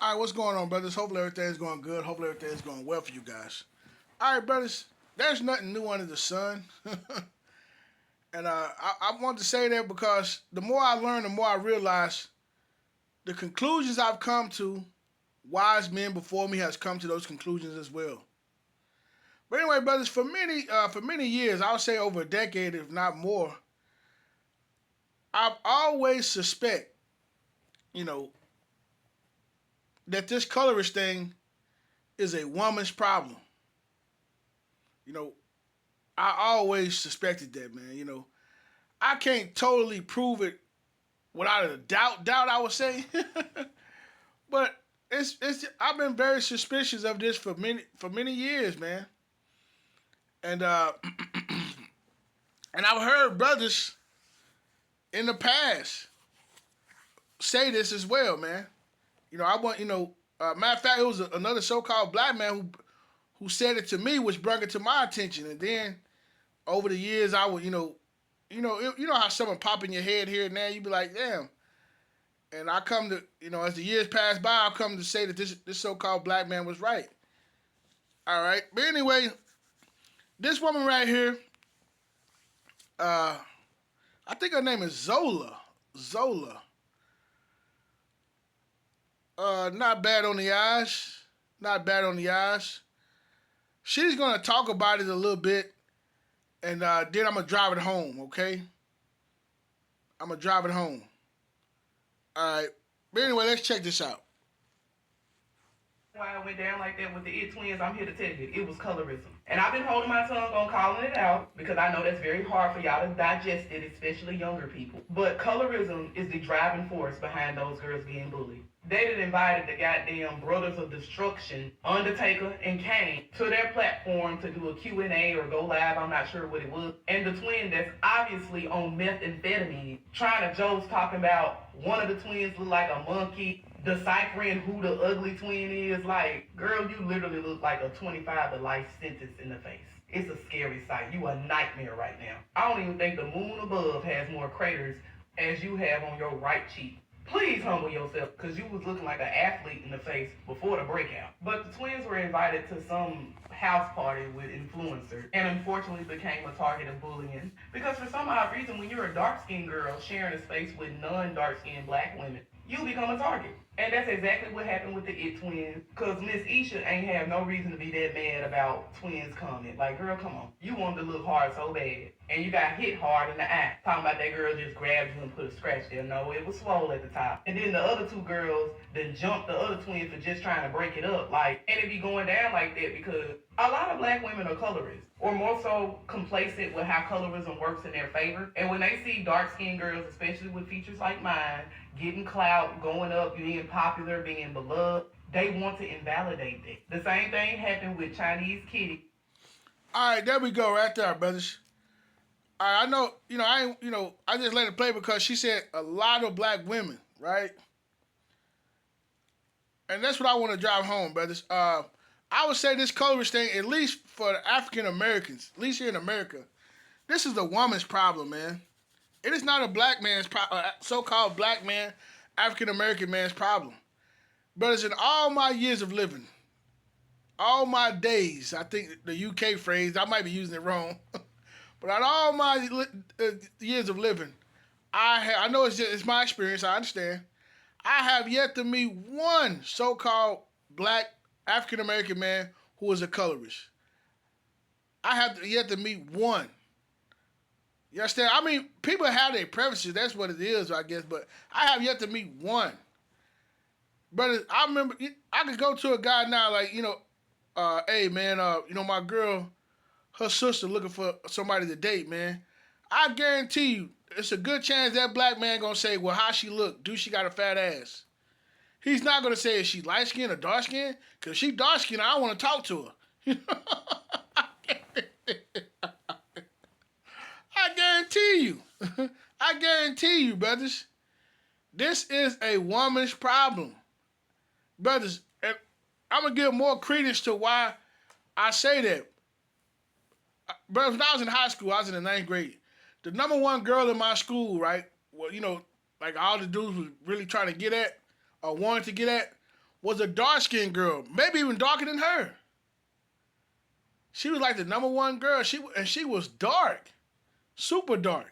All right, what's going on, brothers? Hopefully everything's going good. Hopefully everything's going well for you guys. All right, brothers, there's nothing new under the sun. And I want to say that because the more I learn, the more I realize the conclusions I've come to, wise men before me has come to those conclusions as well. But anyway, brothers, for many years, I would say over a decade, if not more, I've always suspect, you know, that this colorist thing is a woman's problem. You know, I always suspected that, man. I can't totally prove it without a doubt I would say. But it's I've been very suspicious of this for many years, man. And and I've heard brothers in the past say this as well, man. I want matter of fact, it was another so-called black man who said it to me, which brought it to my attention. And then over the years, I would how someone pop in your head here and there, you be like, damn. And I come to as the years pass by, I come to say that this so-called black man was right. All right, but anyway, this woman right here, I think her name is Zola. Zola. Not bad on the eyes. Not bad on the eyes. She's gonna talk about it a little bit, and then I'm gonna drive it home. Okay. I'm gonna drive it home. All right. But anyway, let's check this out. Why it went down like that with the It twins, I'm here to tell you, it was colorism. And I've been holding my tongue on calling it out because I know that's very hard for y'all to digest it, especially younger people. But colorism is the driving force behind those girls being bullied. They done invited the goddamn Brothers of Destruction, Undertaker and Kane, to their platform to do a Q&A or go live, I'm not sure what it was. And the twin that's obviously on methamphetamine, trying to jokes talking about one of the twins look like a monkey, deciphering who the ugly twin is. Like, girl, you literally look like a 25 to life sentence in the face. It's a scary sight. You a nightmare right now. I don't even think the moon above has more craters as you have on your right cheek. Please humble yourself, because you was looking like an athlete in the face before the breakout. But the twins were invited to some house party with influencers and unfortunately became a target of bullying. Because for some odd reason, when you're a dark-skinned girl sharing a space with non-dark-skinned black women, you become a target. And that's exactly what happened with the It twins. Cause Miss Isha ain't have no reason to be that mad about twins comment. Like, girl, come on. You wanted to look hard so bad. And you got hit hard in the eye. Talking about that girl just grabbed you and put a scratch there. No, it was swole at the top. And then the other two girls then jumped the other twins for just trying to break it up. Like, and it be going down like that because a lot of black women are colorists. Or more so complacent with how colorism works in their favor. And when they see dark-skinned girls, especially with features like mine, getting clout, going up, being popular, being beloved, they want to invalidate that. The same thing happened with Chinese Kitty. All right, there we go, right there, brothers. All right, I know, I just let it play because she said a lot of black women, right? And that's what I want to drive home, brothers. I would say this colorist thing, at least for the African Americans, at least here in America, this is a woman's problem, man. It is not a black man's so-called black man, African American man's problem. Brothers, in all my years of living, all my days, I think the UK phrase, I might be using it wrong, but on all my years of living, I know it's my experience, I understand. I have yet to meet one so-called black African American man who is a colorist. I have yet to meet one. You understand? I mean, people have their preferences. That's what it is, I guess. But I have yet to meet one. Brother, I remember, I could go to a guy now, like, hey, man, my girl, her sister looking for somebody to date, man. I guarantee you, it's a good chance that black man going to say, well, how she look? Do she got a fat ass? He's not going to say, is she light-skinned or dark-skinned? Because if she dark-skinned, I don't want to talk to her. I guarantee you. I guarantee you, brothers. This is a woman's problem. Brothers, I'm going to give more credence to why I say that. Brothers, when I was in high school, I was in the 9th grade. The number one girl in my school, right, well, like all the dudes was really trying to get at or wanted to get at, was a dark-skinned girl, maybe even darker than her. She was like the number one girl. She was dark, super dark.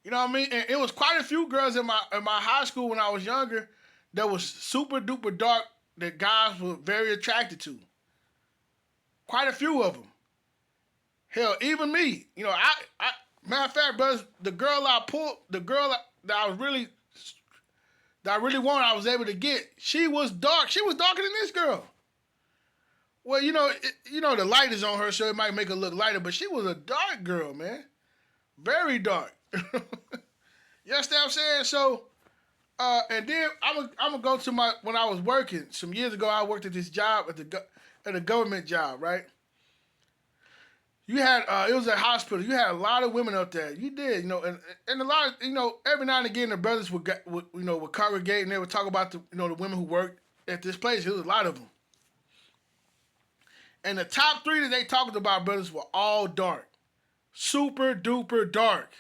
You know what I mean? And it was quite a few girls in my high school when I was younger that was super duper dark that guys were very attracted to. Quite a few of them. Hell, even me. You know, I matter of fact, brothers, the girl that I really wanted, I was able to get. She was dark. She was darker than this girl. Well, the light is on her, so it might make her look lighter, but she was a dark girl, man. Very dark. You understand what I'm saying? So, and then I'm gonna go to when I was working some years ago. I worked at this job at a government job, right? You had it was a hospital. You had a lot of women up there. You did, and a lot of every now and again the brothers would congregate and they would talk about the women who worked at this place. There was a lot of them, and the top three that they talked about, brothers, were all dark, super duper dark.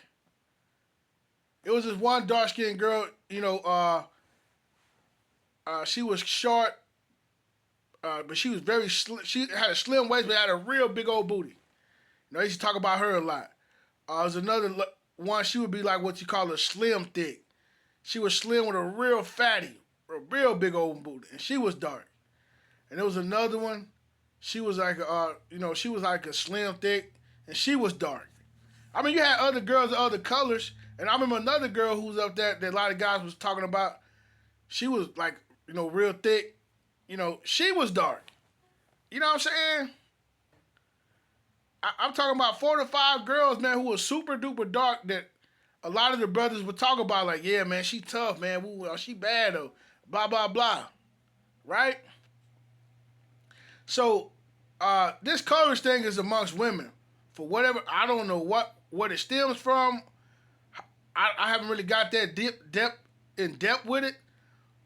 It was this one dark skinned girl, she was short, but she was very she had a slim waist, but had a real big old booty. They used to talk about her a lot. There's another one, she would be like what you call a slim thick. She was slim with a real fatty, a real big old booty, and she was dark. And there was another one, she was like she was like a slim thick, and she was dark. I mean, you had other girls of other colors. And I remember another girl who was up there that a lot of guys was talking about. She was like, real thick. She was dark. You know what I'm saying? I'm talking about 4 to 5 girls, man, who were super duper dark that a lot of the brothers would talk about, like, yeah, man, she tough, man. Ooh, she bad, though. Blah, blah, blah. Right? So, this colorist thing is amongst women. For whatever, I don't know what it stems from. I haven't really got that in depth with it,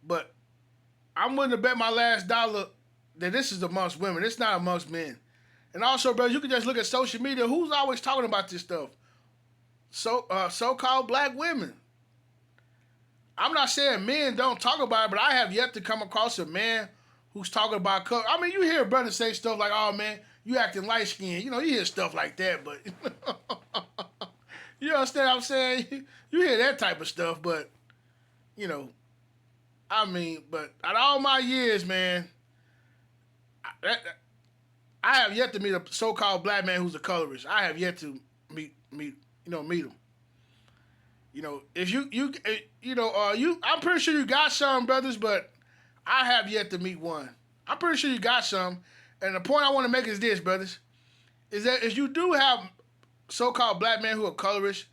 but I'm willing to bet my last dollar that this is amongst women. It's not amongst men. And also, brothers, you can just look at social media. Who's always talking about this stuff? So-called black women. I'm not saying men don't talk about it, but I have yet to come across a man who's talking about color. I mean, you hear brothers say stuff like, oh, man, you acting light-skinned. You hear stuff like that, but... You understand what I'm saying? You hear that type of stuff, but, but out of all my years, man, I have yet to meet a so-called black man who's a colorist. I have yet to meet him. I'm pretty sure you got some, brothers, but I have yet to meet one. I'm pretty sure you got some, and the point I want to make is this, brothers, is that if you do have so-called black men who are colorists,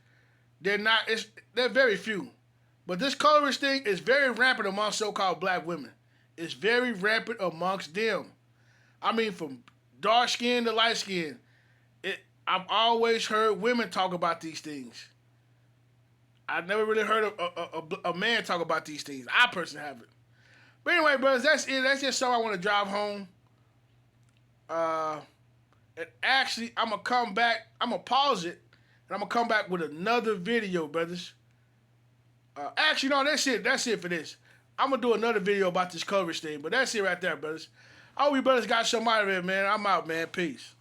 they're very few. But this colorist thing is very rampant among so-called black women. It's very rampant amongst them. I mean, from dark skin to light skin. I've always heard women talk about these things. I've never really heard a man talk about these things. I personally haven't. But anyway, brothers, that's it. That's just something I want to drive home. And actually, I'm going to come back. I'm going to pause it. And I'm going to come back with another video, brothers. Actually, no, that's it. That's it for this. I'm going to do another video about this coverage thing. But that's it right there, brothers. I hope you brothers got some out of it, man. I'm out, man. Peace.